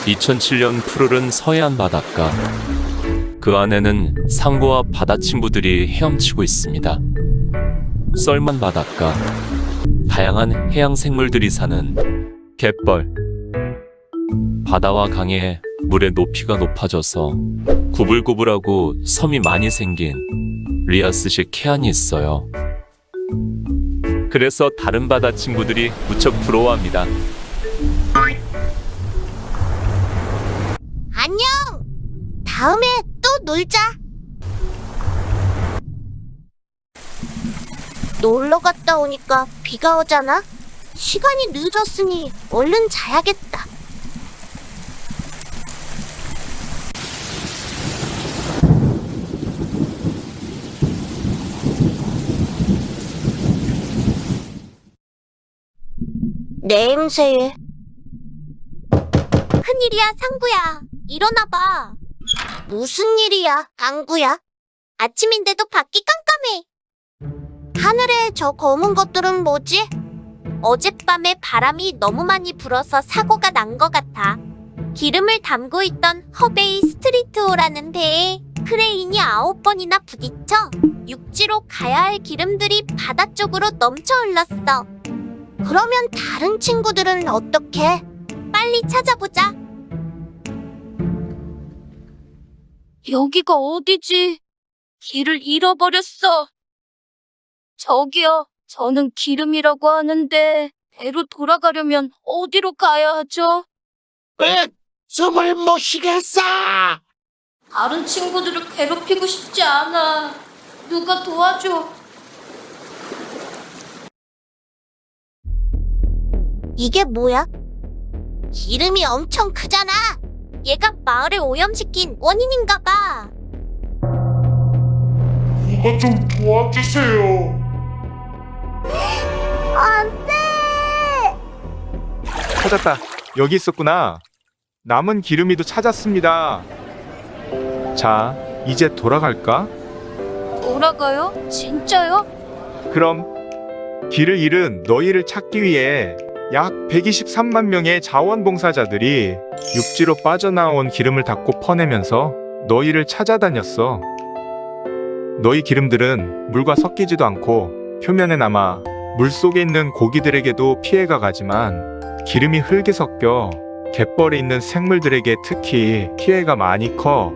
2007년 푸르른 서해안 바닷가. 그 안에는 상고와 바다 친구들이 헤엄치고 있습니다. 썰만 바닷가. 다양한 해양 생물들이 사는 갯벌. 바다와 강에 물의 높이가 높아져서 구불구불하고 섬이 많이 생긴 리아스식 해안이 있어요. 그래서 다른 바다 친구들이 무척 부러워합니다. 안녕! 다음에 또 놀자. 놀러 갔다 오니까 비가 오잖아? 시간이 늦었으니 얼른 자야겠다. 냄새. 큰일이야, 상구야. 일어나봐. 무슨 일이야, 앙구야? 아침인데도 밖이 깜깜해. 하늘에 저 검은 것들은 뭐지? 어젯밤에 바람이 너무 많이 불어서 사고가 난 것 같아. 기름을 담고 있던 허베이 스트리트호라는 배에 크레인이 9번이나 부딪혀 육지로 가야 할 기름들이 바다 쪽으로 넘쳐 흘렀어. 그러면 다른 친구들은 어떻게? 빨리 찾아보자. 여기가 어디지? 길을 잃어버렸어. 저기요, 저는 기름이라고 하는데 배로 돌아가려면 어디로 가야 하죠? 숨을 못 쉬겠어. 다른 친구들을 괴롭히고 싶지 않아. 누가 도와줘. 이게 뭐야? 기름이 엄청 크잖아. 얘가 마을을 오염시킨 원인인가 봐. 누가 좀 도와주세요. 안 돼! 찾았다. 여기 있었구나. 남은 기름이도 찾았습니다. 자, 이제 돌아갈까? 돌아가요? 진짜요? 그럼 길을 잃은 너희를 찾기 위해 약 123만 명의 자원봉사자들이 육지로 빠져나온 기름을 닦고 퍼내면서 너희를 찾아다녔어. 너희 기름들은 물과 섞이지도 않고 표면에 남아 물속에 있는 고기들에게도 피해가 가지만 기름이 흙에 섞여 갯벌에 있는 생물들에게 특히 피해가 많이 커.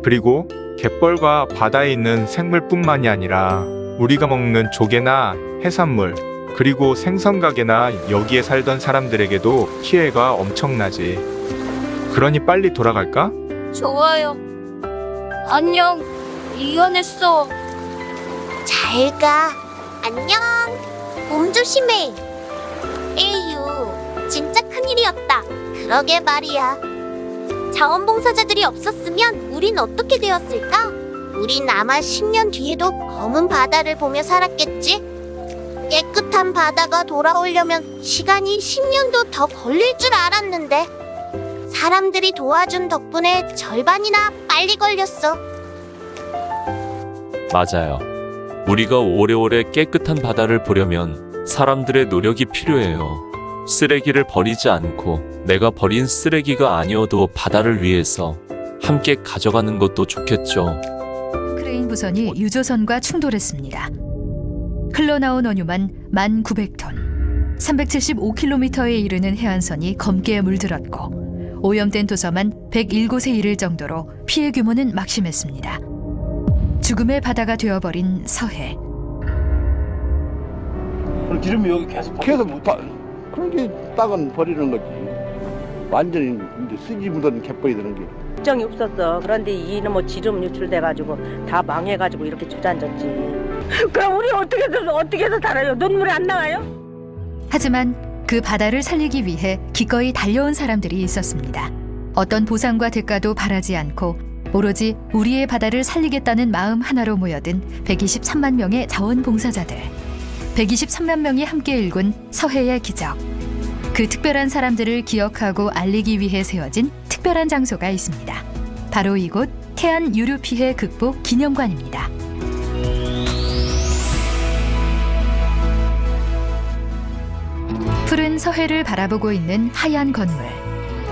그리고 갯벌과 바다에 있는 생물뿐만이 아니라 우리가 먹는 조개나 해산물, 그리고 생선가게나 여기에 살던 사람들에게도 피해가 엄청나지. 그러니 빨리 돌아갈까? 좋아요. 안녕. 미안했어. 잘 가. 안녕. 몸 조심해. 에휴, 진짜 큰일이었다. 그러게 말이야. 자원봉사자들이 없었으면 우린 어떻게 되었을까? 우린 아마 10년 뒤에도 검은 바다를 보며 살았겠지? 깨끗한 바다가 돌아오려면 시간이 10년도 더 걸릴 줄 알았는데 사람들이 도와준 덕분에 절반이나 빨리 걸렸어. 맞아요. 우리가 오래오래 깨끗한 바다를 보려면 사람들의 노력이 필요해요. 쓰레기를 버리지 않고 내가 버린 쓰레기가 아니어도 바다를 위해서 함께 가져가는 것도 좋겠죠. 크레인 부선이 유조선과 충돌했습니다. 흘러나온 원유만 1,900톤, 375km에 이르는 해안선이 검게 물들었고 오염된 도서만 101곳에 이를 정도로 피해 규모는 막심했습니다. 죽음의 바다가 되어버린 서해. 기름이 여기 계속 그런 게 땅은 버리는 거지. 완전히 이제 쓰지 묻은 갯벌이 되는 게. 걱정이 없었어. 그런데 이놈의 지름 유출돼가지고 다 망해가지고 이렇게 주저앉았지. 그럼 우리 어떻게 해서 살아요? 눈물이 안 나와요? 하지만 그 바다를 살리기 위해 기꺼이 달려온 사람들이 있었습니다. 어떤 보상과 대가도 바라지 않고 오로지 우리의 바다를 살리겠다는 마음 하나로 모여든 123만 명의 자원봉사자들. 123만 명이 함께 일군 서해의 기적. 그 특별한 사람들을 기억하고 알리기 위해 세워진 특별한 장소가 있습니다. 바로 이곳 태안 유류 피해 극복 기념관입니다. 푸른 서해를 바라보고 있는 하얀 건물.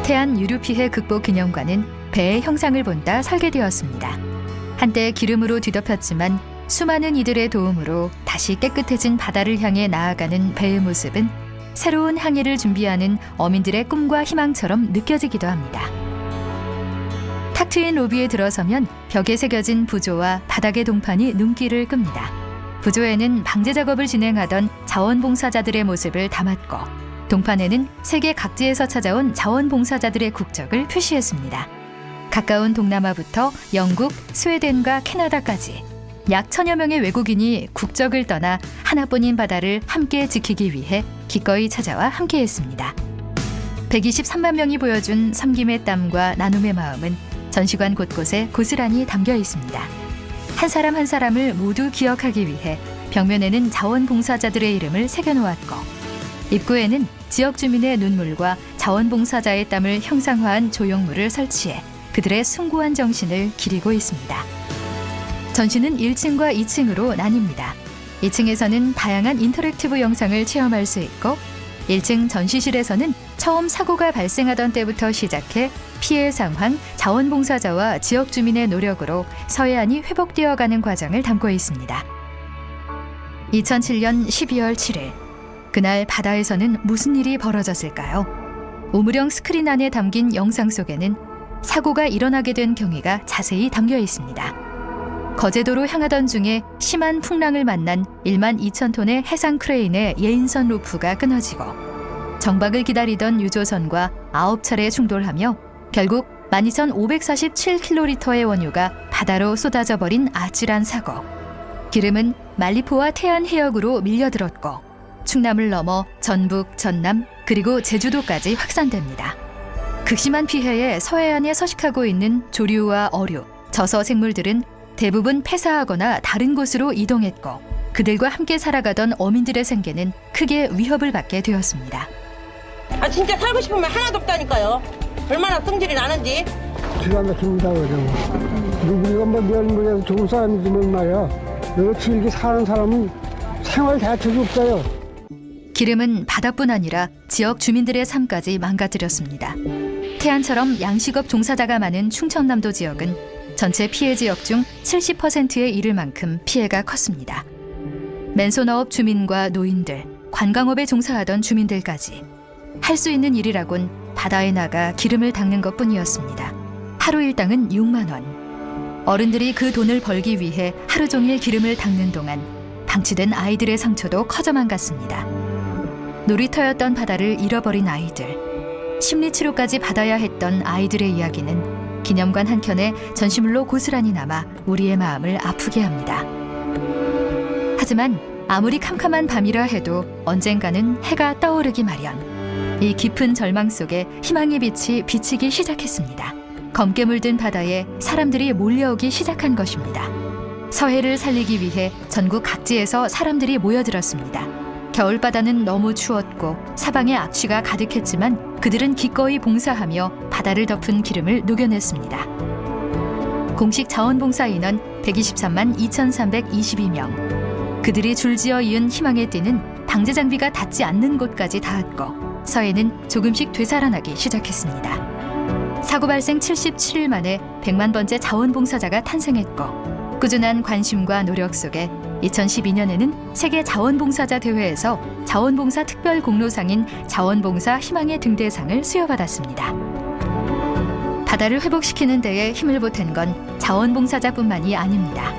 태안 유류 피해 극복 기념관은 배의 형상을 본따 설계되었습니다. 한때 기름으로 뒤덮였지만 수많은 이들의 도움으로 다시 깨끗해진 바다를 향해 나아가는 배의 모습은 새로운 항해를 준비하는 어민들의 꿈과 희망처럼 느껴지기도 합니다. 탁 트인 로비에 들어서면 벽에 새겨진 부조와 바닥의 동판이 눈길을 끕니다. 부조에는 방제 작업을 진행하던 자원봉사자들의 모습을 담았고, 동판에는 세계 각지에서 찾아온 자원봉사자들의 국적을 표시했습니다. 가까운 동남아부터 영국, 스웨덴과 캐나다까지 약 1000여 명의 외국인이 국적을 떠나 하나뿐인 바다를 함께 지키기 위해 기꺼이 찾아와 함께했습니다. 123만 명이 보여준 섬김의 땀과 나눔의 마음은 전시관 곳곳에 고스란히 담겨 있습니다. 한 사람 한 사람을 모두 기억하기 위해 벽면에는 자원봉사자들의 이름을 새겨놓았고, 입구에는 지역 주민의 눈물과 자원봉사자의 땀을 형상화한 조형물을 설치해 그들의 숭고한 정신을 기리고 있습니다. 전시는 1층과 2층으로 나뉩니다. 2층에서는 다양한 인터랙티브 영상을 체험할 수 있고, 1층 전시실에서는 처음 사고가 발생하던 때부터 시작해 피해 상황, 자원봉사자와 지역 주민의 노력으로 서해안이 회복되어가는 과정을 담고 있습니다. 2007년 12월 7일, 그날 바다에서는 무슨 일이 벌어졌을까요? 우물형 스크린 안에 담긴 영상 속에는 사고가 일어나게 된 경위가 자세히 담겨 있습니다. 거제도로 향하던 중에 심한 풍랑을 만난 1만 2천 톤의 해상 크레인의 예인선 로프가 끊어지고, 정박을 기다리던 유조선과 9차례 충돌하며 결국 12,547킬로리터의 원유가 바다로 쏟아져 버린 아찔한 사고. 기름은 말리포와 태안 해역으로 밀려들었고, 충남을 넘어 전북, 전남, 그리고 제주도까지 확산됩니다. 극심한 피해에 서해안에 서식하고 있는 조류와 어류, 저서 생물들은 대부분 폐사하거나 다른 곳으로 이동했고, 그들과 함께 살아가던 어민들의 생계는 크게 위협을 받게 되었습니다. 아 진짜 살고 싶으면 하나도 없다니까요. 얼마나 성질이 나는지. 기가 막힙니다. 누구가 뭐 면목에서 좋은 사람이지만 말이야. 여기 길게 사는 사람은 생활 자체가 없어요. 기름은 바다뿐 아니라 지역 주민들의 삶까지 망가뜨렸습니다. 태안처럼 양식업 종사자가 많은 충청남도 지역은 전체 피해 지역 중 70%에 이를 만큼 피해가 컸습니다. 맨손어업 주민과 노인들, 관광업에 종사하던 주민들까지 할 수 있는 일이라곤 바다에 나가 기름을 닦는 것뿐이었습니다. 하루 일당은 6만 원. 어른들이 그 돈을 벌기 위해 하루 종일 기름을 닦는 동안 방치된 아이들의 상처도 커져만 갔습니다. 놀이터였던 바다를 잃어버린 아이들, 심리치료까지 받아야 했던 아이들의 이야기는 기념관 한켠에 전시물로 고스란히 남아 우리의 마음을 아프게 합니다. 하지만 아무리 캄캄한 밤이라 해도 언젠가는 해가 떠오르기 마련. 이 깊은 절망 속에 희망의 빛이 비치기 시작했습니다. 검게 물든 바다에 사람들이 몰려오기 시작한 것입니다. 서해를 살리기 위해 전국 각지에서 사람들이 모여들었습니다. 겨울바다는 너무 추웠고 사방에 악취가 가득했지만 그들은 기꺼이 봉사하며 바다를 덮은 기름을 녹여냈습니다. 공식 자원봉사 인원 123만 2,322명. 그들이 줄지어 이은 희망의 띠는 방제 장비가 닿지 않는 곳까지 닿았고, 서해는 조금씩 되살아나기 시작했습니다. 사고 발생 77일 만에 100만 번째 자원봉사자가 탄생했고, 꾸준한 관심과 노력 속에 2012년에는 세계 자원봉사자 대회에서 자원봉사 특별 공로상인 자원봉사 희망의 등대상을 수여받았습니다. 바다를 회복시키는 데에 힘을 보탠 건 자원봉사자뿐만이 아닙니다.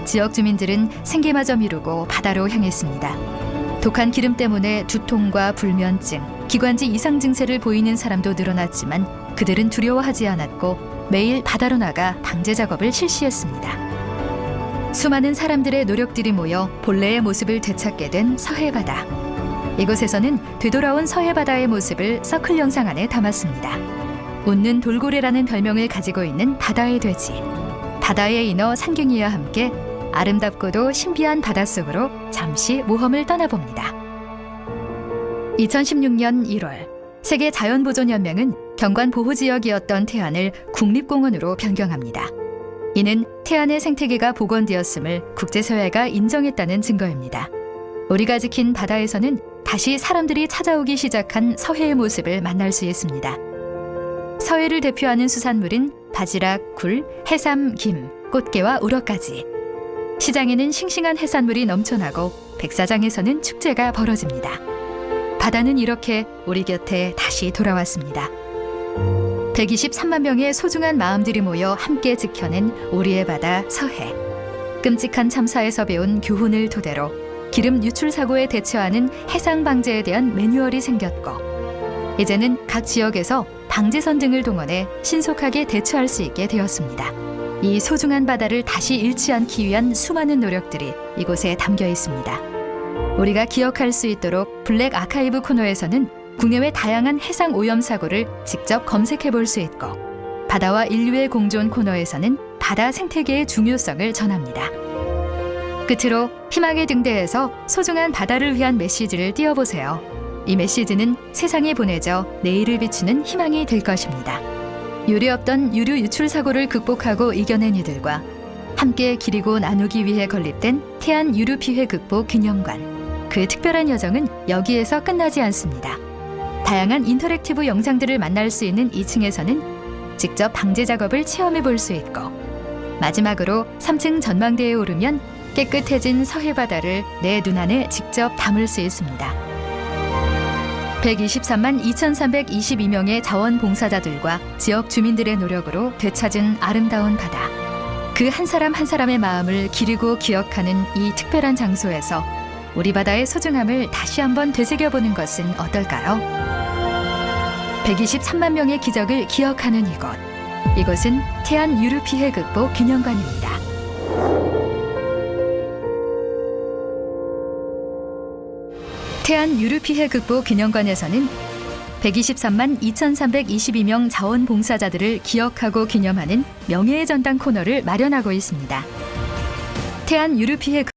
지역 주민들은 생계마저 미루고 바다로 향했습니다. 독한 기름 때문에 두통과 불면증, 기관지 이상 증세를 보이는 사람도 늘어났지만 그들은 두려워하지 않았고 매일 바다로 나가 방제 작업을 실시했습니다. 수많은 사람들의 노력들이 모여 본래의 모습을 되찾게 된 서해바다. 이곳에서는 되돌아온 서해바다의 모습을 서클 영상 안에 담았습니다. 웃는 돌고래라는 별명을 가지고 있는 바다의 돼지. 바다의 인어 상경이와 함께 아름답고도 신비한 바닷속으로 잠시 모험을 떠나봅니다. 2016년 1월, 세계 자연보존연맹은 경관보호지역이었던 태안을 국립공원으로 변경합니다. 이는 태안의 생태계가 복원되었음을 국제사회가 인정했다는 증거입니다. 우리가 지킨 바다에서는 다시 사람들이 찾아오기 시작한 서해의 모습을 만날 수 있습니다. 서해를 대표하는 수산물인 바지락, 굴, 해삼, 김, 꽃게와 우럭까지. 시장에는 싱싱한 해산물이 넘쳐나고 백사장에서는 축제가 벌어집니다. 바다는 이렇게 우리 곁에 다시 돌아왔습니다. 123만 명의 소중한 마음들이 모여 함께 지켜낸 우리의 바다 서해. 끔찍한 참사에서 배운 교훈을 토대로 기름 유출 사고에 대처하는 해상 방제에 대한 매뉴얼이 생겼고, 이제는 각 지역에서 방제선 등을 동원해 신속하게 대처할 수 있게 되었습니다. 이 소중한 바다를 다시 잃지 않기 위한 수많은 노력들이 이곳에 담겨 있습니다. 우리가 기억할 수 있도록 블랙 아카이브 코너에서는 국내외 다양한 해상 오염 사고를 직접 검색해 볼 수 있고, 바다와 인류의 공존 코너에서는 바다 생태계의 중요성을 전합니다. 끝으로 희망의 등대에서 소중한 바다를 위한 메시지를 띄워보세요. 이 메시지는 세상에 보내져 내일을 비추는 희망이 될 것입니다. 유례 없던 유류 유출 사고를 극복하고 이겨낸 이들과 함께 기리고 나누기 위해 건립된 태안 유류 피해 극복 기념관. 그 특별한 여정은 여기에서 끝나지 않습니다. 다양한 인터랙티브 영상들을 만날 수 있는 2층에서는 직접 방제 작업을 체험해 볼 수 있고, 마지막으로 3층 전망대에 오르면 깨끗해진 서해 바다를 내 눈안에 직접 담을 수 있습니다. 123만 2,322명의 자원봉사자들과 지역 주민들의 노력으로 되찾은 아름다운 바다. 그 한 사람 한 사람의 마음을 기리고 기억하는 이 특별한 장소에서 우리 바다의 소중함을 다시 한번 되새겨보는 것은 어떨까요? 123만 명의 기적을 기억하는 이곳. 이곳은 태안 유류 피해 극복 기념관입니다. 태안 유류 피해 극복 기념관에서는 123만 2,322명 자원봉사자들을 기억하고 기념하는 명예의 전당 코너를 마련하고 있습니다. 태안 유류 피해